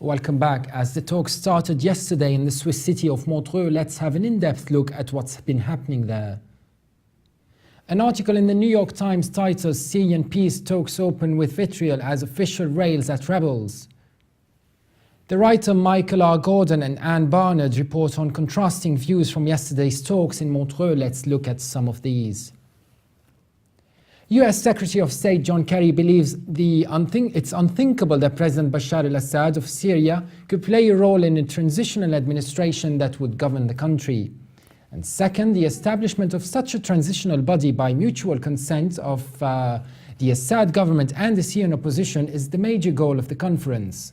Welcome back. As the talks started yesterday in the Swiss city of Montreux, let's have an in-depth look at what's been happening there. An article in the New York Times titles Syrian peace talks open with vitriol as official rails at rebels. The writer Michael R. Gordon and Anne Barnard report on contrasting views from yesterday's talks in Montreux. Let's look at some of these. US Secretary of State John Kerry believes it's unthinkable that President Bashar al-Assad of Syria could play a role in a transitional administration that would govern the country. And second, the establishment of such a transitional body by mutual consent of the Assad government and the Syrian opposition is the major goal of the conference.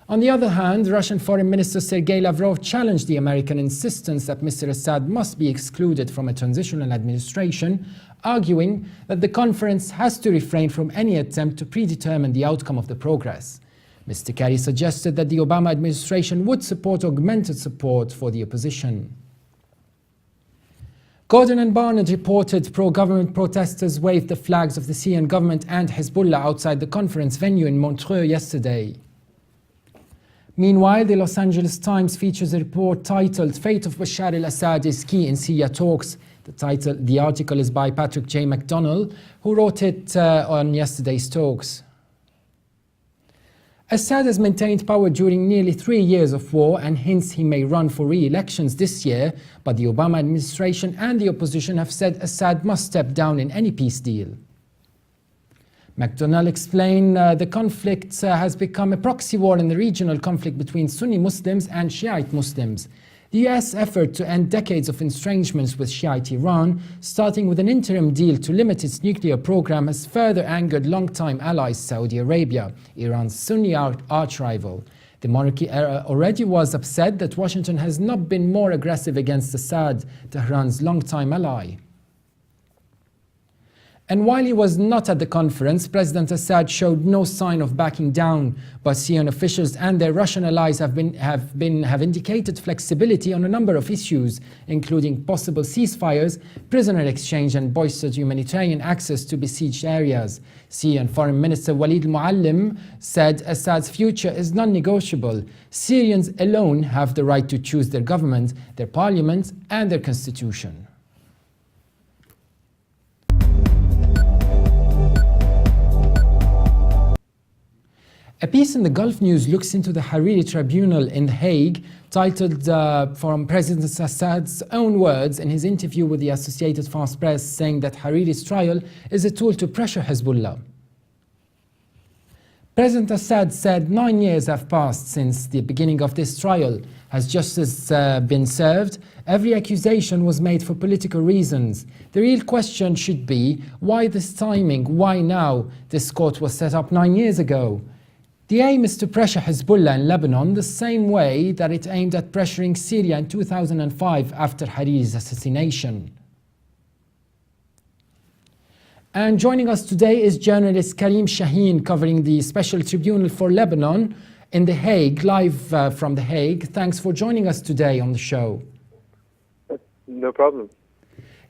On the other hand, Russian Foreign Minister Sergei Lavrov challenged the American insistence that Mr. Assad must be excluded from a transitional administration, arguing that the conference has to refrain from any attempt to predetermine the outcome of the progress. Mr. Kerry suggested that the Obama administration would support augmented support for the opposition. Gordon and Barnard reported pro-government protesters waved the flags of the Syrian government and Hezbollah outside the conference venue in Montreux yesterday. Meanwhile, the Los Angeles Times features a report titled "Fate of Bashar al-Assad is Key in Syria Talks." The article is by Patrick J. McDonnell, who wrote it on yesterday's talks. Assad has maintained power during nearly 3 years of war and hints he may run for re-elections this year, but the Obama administration and the opposition have said Assad must step down in any peace deal. McDonnell explained the conflict has become a proxy war in the regional conflict between Sunni Muslims and Shiite Muslims. The US effort to end decades of estrangements with Shiite Iran, starting with an interim deal to limit its nuclear program, has further angered longtime allies Saudi Arabia, Iran's Sunni arch-rival. The monarchy already was upset that Washington has not been more aggressive against Assad, Tehran's longtime ally. And while he was not at the conference, President Assad showed no sign of backing down, but Syrian officials and their Russian allies have indicated flexibility on a number of issues, including possible ceasefires, prisoner exchange and boycott humanitarian access to besieged areas. Syrian Foreign Minister Walid al-Muallim said Assad's future is non-negotiable. Syrians alone have the right to choose their government, their parliament and their constitution. A piece in the Gulf News looks into the Hariri Tribunal in The Hague, titled from President Assad's own words in his interview with the Associated Fast Press, saying that Hariri's trial is a tool to pressure Hezbollah. President Assad said 9 years have passed since the beginning of this trial. Has justice been served? Every accusation was made for political reasons. The real question should be, why this timing? Why now? This court was set up 9 years ago. The aim is to pressure Hezbollah in Lebanon the same way that it aimed at pressuring Syria in 2005 after Hariri's assassination. And joining us today is journalist Kareem Shaheen, covering the Special Tribunal for Lebanon in The Hague, live from The Hague. Thanks for joining us today on the show. No problem.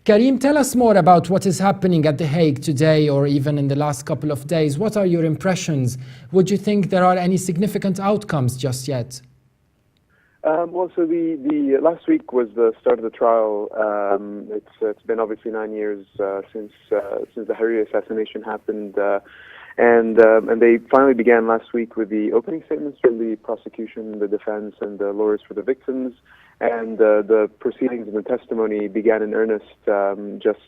Kareem, tell us more about what is happening at The Hague today, or even in the last couple of days. What are your impressions? Would you think there are any significant outcomes just yet? Well, so the last week was the start of the trial. It's been obviously 9 years since the Hariri assassination happened, and they finally began last week with the opening statements from the prosecution, the defense, and the lawyers for the victims. And the proceedings and the testimony began in earnest just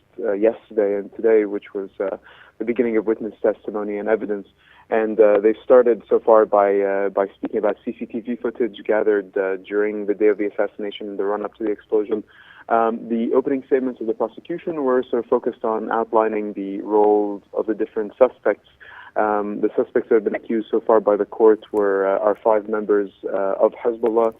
yesterday and today, which was the beginning of witness testimony and evidence. And they started so far by speaking about CCTV footage gathered during the day of the assassination and the run-up to the explosion. The opening statements of the prosecution were sort of focused on outlining the roles of the different suspects. The suspects that have been accused so far by the court are 5 members of Hezbollah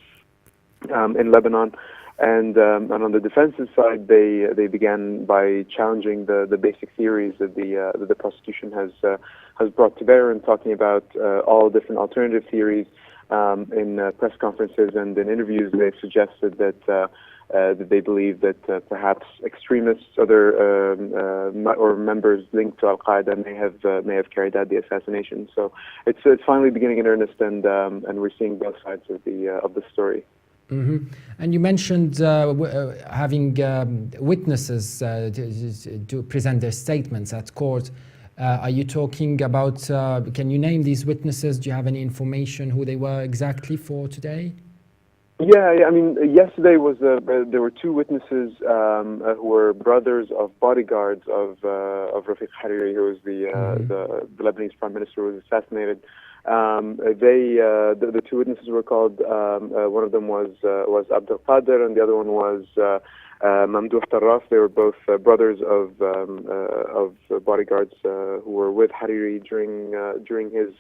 in Lebanon, and on the defense's side, they began by challenging the basic theories that the prosecution has brought to bear, and talking about all different alternative theories. In press conferences and in interviews, they've suggested that that they believe that perhaps extremists, other or members linked to Al Qaeda may have carried out the assassination. So it's finally beginning in earnest, and we're seeing both sides of the story. Mm-hmm. And you mentioned having witnesses to present their statements at court. Are you talking about? Can you name these witnesses? Do you have any information who they were exactly for today? Yeah. I mean, yesterday was there were two witnesses who were brothers of bodyguards of Rafiq Hariri, who was the Lebanese prime minister who was assassinated. The two witnesses were called. One of them was Abdul Qadir, and the other one was Mamdouh Tarraf. They were both brothers of bodyguards who were with Hariri during his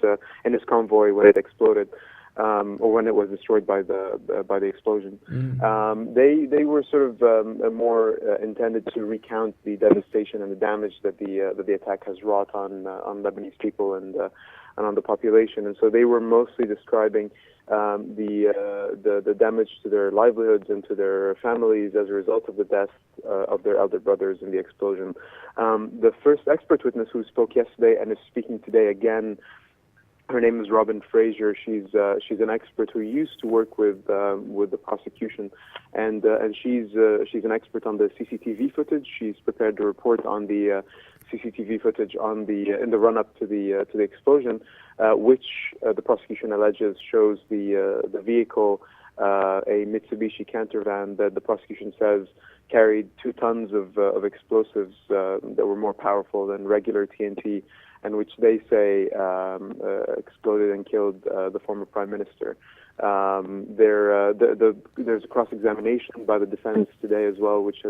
in his convoy when it exploded. Or when it was destroyed by the explosion. They were sort of more intended to recount the devastation and the damage that the attack has wrought on Lebanese people and on the population. And so they were mostly describing the damage to their livelihoods and to their families as a result of the death of their elder brothers in the explosion. The first expert witness who spoke yesterday and is speaking today again, her name is Robin Fraser. She's an expert who used to work with the prosecution, and she's an expert on the CCTV footage. She's prepared to report on the CCTV footage in the run-up to the explosion, which the prosecution alleges shows the vehicle, a Mitsubishi Canter van that the prosecution says carried 2 tons of explosives that were more powerful than regular TNT, and which they say exploded and killed the former prime minister. There's a cross-examination by the defense today as well, which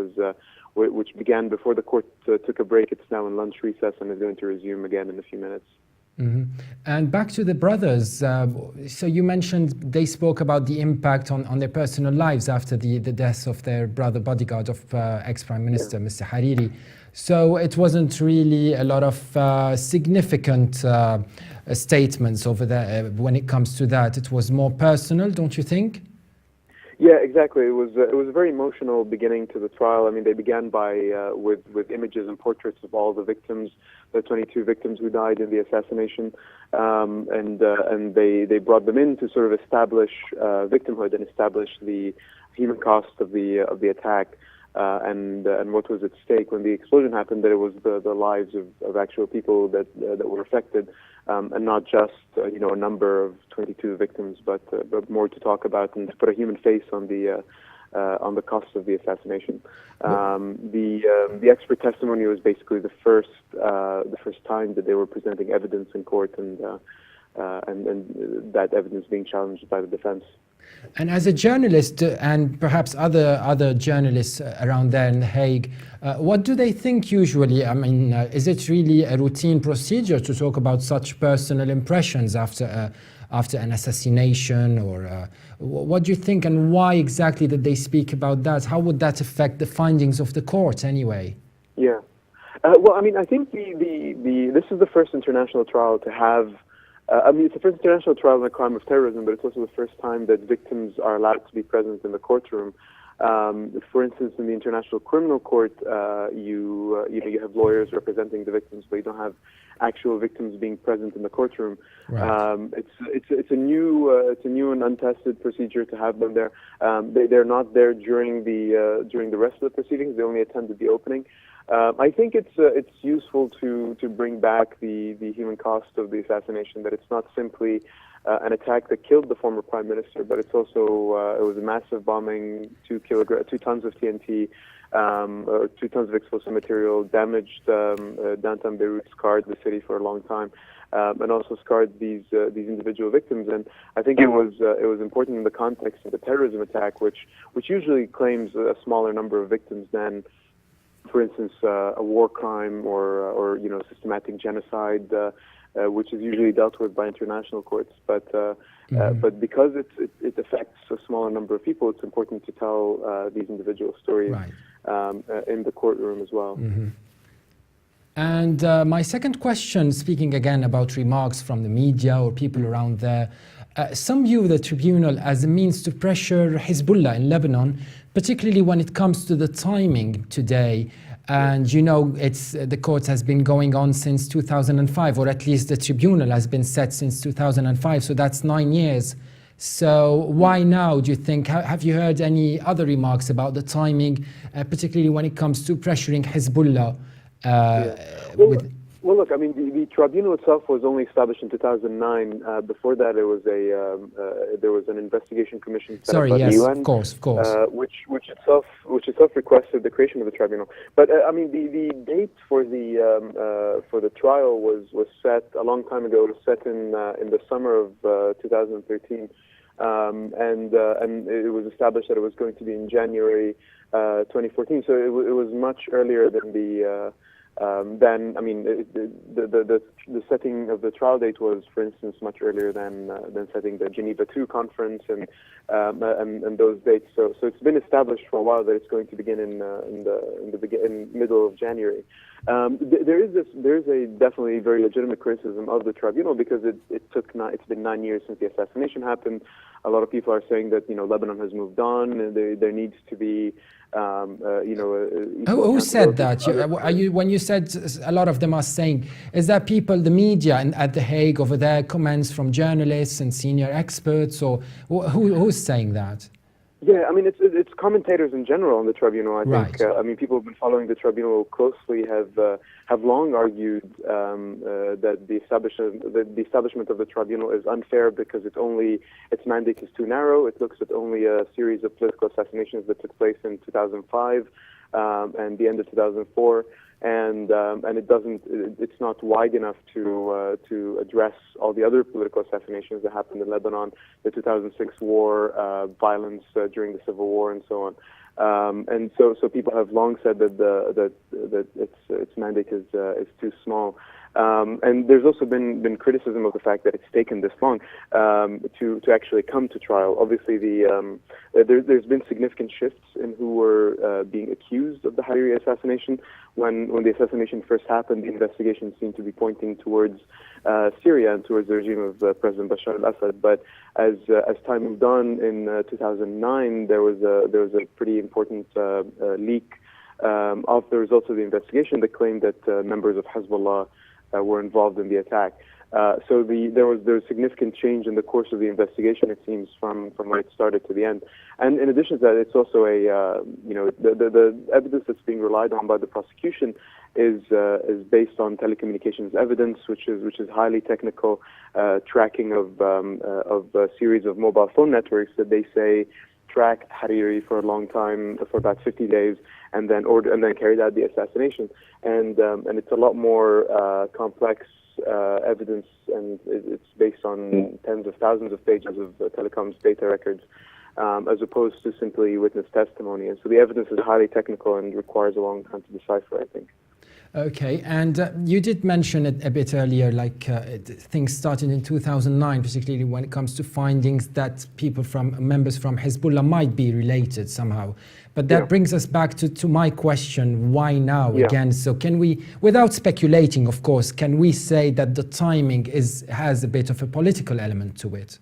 began before the court took a break. It's now in lunch recess and is going to resume again in a few minutes. Mm-hmm. And back to the brothers. So you mentioned they spoke about the impact on their personal lives after the death of their brother bodyguard of ex-Prime Minister, Mr. Hariri. So it wasn't really a lot of significant statements over there when it comes to that. It was more personal, don't you think? Yeah, exactly. It was a very emotional beginning to the trial. I mean, they began by with images and portraits of all the victims, the 22 victims who died in the assassination, and they brought them in to sort of establish victimhood and establish the human cost of the attack. And what was at stake when the explosion happened, that it was the lives of actual people that were affected, and not just a number of 22 victims, but more to talk about and to put a human face on the costs of the assassination. The expert testimony was basically the first time that they were presenting evidence in court, and that evidence being challenged by the defense. And as a journalist, and perhaps other journalists around there in The Hague, what do they think usually? I mean, is it really a routine procedure to talk about such personal impressions after an assassination, or what do you think, and why exactly did they speak about that? How would that affect the findings of the court anyway? Yeah. Well, I mean, I think this is the first international trial to have. It's the first international trial in a crime of terrorism, but it's also the first time that victims are allowed to be present in the courtroom. For instance, in the International Criminal Court, you have lawyers representing the victims, but you don't have actual victims being present in the courtroom. Right. It's a new and untested procedure to have them there. They're not there during the rest of the proceedings. They only attended the opening. I think it's useful to bring back the human cost of the assassination, that it's not simply an attack that killed the former prime minister, but it's also it was a massive bombing, 2 tons of TNT, 2 tons of explosive material, damaged downtown Beirut, scarred the city for a long time, and also scarred these individual victims. And I think it was important in the context of the terrorism attack, which usually claims a smaller number of victims than, for instance, a war crime or systematic genocide, which is usually dealt with by international courts. But because it affects a smaller number of people, it's important to tell these individual stories, right, in the courtroom as well. Mm-hmm. And my second question, speaking again about remarks from the media or people around there, Some view the tribunal as a means to pressure Hezbollah in Lebanon, particularly when it comes to the timing today. And you know, the court has been going on since 2005, or at least the tribunal has been set since 2005, so that's 9 years. So why now, do you think? Have you heard any other remarks about the timing, particularly when it comes to pressuring Hezbollah? Well, look, I mean, the tribunal itself was only established in 2009. Before that, there was an investigation commission set up by the UN, of course, which itself requested the creation of the tribunal. But I mean, the date for the trial was set a long time ago. It was set in the summer of 2013, and it was established that it was going to be in January 2014. So it was much earlier than the. Then, I mean, the setting of the trial date was, for instance, much earlier than setting the Geneva II conference and those dates. So it's been established for a while that it's going to begin in the middle of January. There is a definitely very legitimate criticism of the tribunal because it's been 9 years since the assassination happened. A lot of people are saying that Lebanon has moved on and there needs to be. Who said that? When you said a lot of them are saying, is that people, the media at The Hague over there, comments from journalists and senior experts, or who's saying that? Yeah, I mean, it's commentators in general on the tribunal. I think. I mean, people who've been following the tribunal closely have long argued that the establishment of the tribunal is unfair because its mandate is too narrow. It looks at only a series of political assassinations that took place in 2005 and the end of 2004. And it's not wide enough to address all the other political assassinations that happened in Lebanon, the 2006 war, violence during the civil war, and so on. And so people have long said that its mandate is too small. And there's also been criticism of the fact that it's taken this long to actually come to trial. Obviously, there's been significant shifts in who were being accused of the Hariri assassination. When the assassination first happened, the investigation seemed to be pointing towards Syria and towards the regime of President Bashar al-Assad. But as time moved on, in 2009, there was a pretty important leak of the results of the investigation that claimed that members of Hezbollah were involved in the attack. So there was significant change in the course of the investigation, it seems, from when it started to the end. And in addition to that, it's also the evidence that's being relied on by the prosecution is based on telecommunications evidence, which is highly technical, tracking of a series of mobile phone networks that they say track Hariri for a long time, for about 50 days, and then carried out the assassination. And it's a lot more complex evidence, and it's based on tens of thousands of pages of telecoms data records, as opposed to simply witness testimony. And so the evidence is highly technical and requires a long time to decipher, I think. Okay, and you did mention it a bit earlier, like things started in 2009, particularly when it comes to findings that members from Hezbollah might be related somehow. But that brings us back to my question, why now again? So can we, without speculating, of course, can we say that the timing has a bit of a political element to it?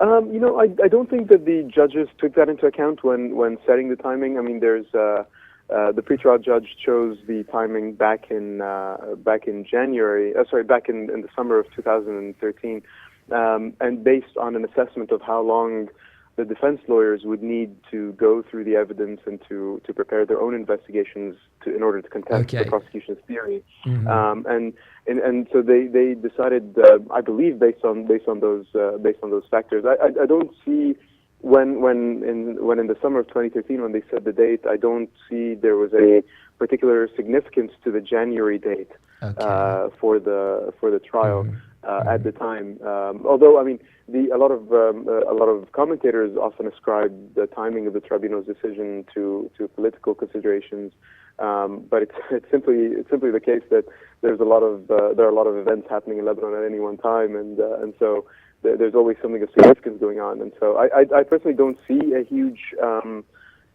I don't think that the judges took that into account when setting the timing. I mean, there's the pretrial judge chose the timing back in January. Back in the summer of 2013, and based on an assessment of how long the defense lawyers would need to go through the evidence and to prepare their own investigations in order to contest the prosecution's theory. Mm-hmm. And so they decided, I believe, based on those factors. I don't see. When in the summer of 2013, when they set the date, I don't see there was a particular significance to the January date for the trial at the time. Although, I mean, a lot of commentators often ascribe the timing of the tribunal's decision to political considerations. But it's simply the case that there are a lot of events happening in Lebanon at any one time, and so there's always something of significance going on. And so I personally don't see a huge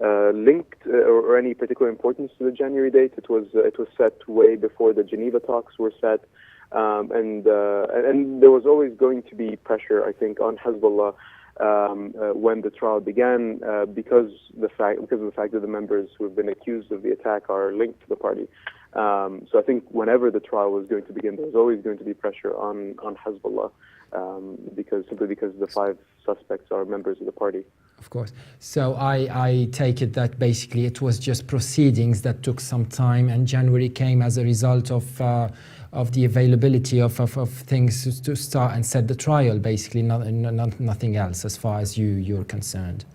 link or any particular importance to the January date. It was set way before the Geneva talks were set. and there was always going to be pressure, I think, on Hezbollah when the trial began because of the fact that the members who have been accused of the attack are linked to the party. So I think whenever the trial was going to begin, there was always going to be pressure on Hezbollah simply because the 5 suspects are members of the party. Of course. So I take it that basically it was just proceedings that took some time, and January came as a result of the availability of things to start and set the trial, basically, nothing else as far as you're concerned.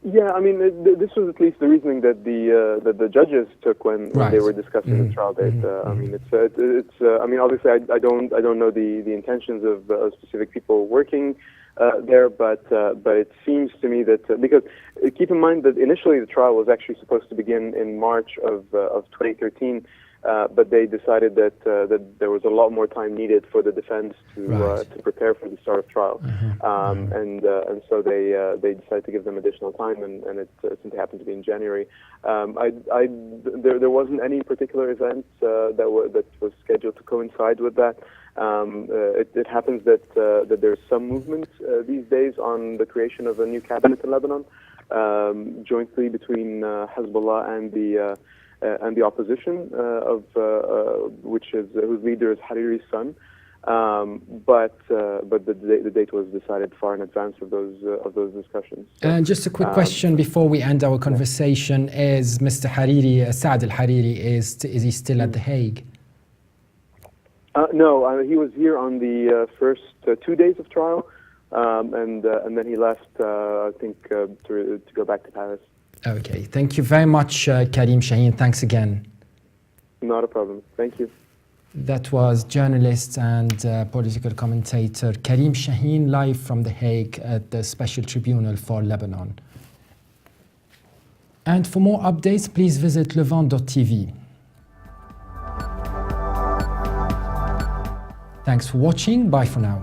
Yeah, I mean, this was at least the reasoning that the judges took when they were discussing the trial date. I mean, I mean, obviously, I don't know the intentions of specific people working there, but it seems to me that because keep in mind that initially the trial was actually supposed to begin in March of 2013. But they decided that there was a lot more time needed for the defense to prepare for the start of trial, and so they decided to give them additional time, and it simply happened to be in January. There wasn't any particular event that was scheduled to coincide with that. It happens that there's some movement these days on the creation of a new cabinet in Lebanon, jointly between Hezbollah and the opposition, whose leader is Hariri's son, but the date was decided far in advance of those discussions. So, and just a quick question before we end our conversation: is Mr. Hariri, Assad al-Hariri, is he still at The Hague? No, he was here on the first 2 days of trial, and then he left, I think, to go back to Paris. Okay, thank you very much, Kareem Shaheen. Thanks again. Not a problem. Thank you. That was journalist and political commentator Kareem Shaheen, live from The Hague at the Special Tribunal for Lebanon. And for more updates, please visit levant.tv. Thanks for watching. Bye for now.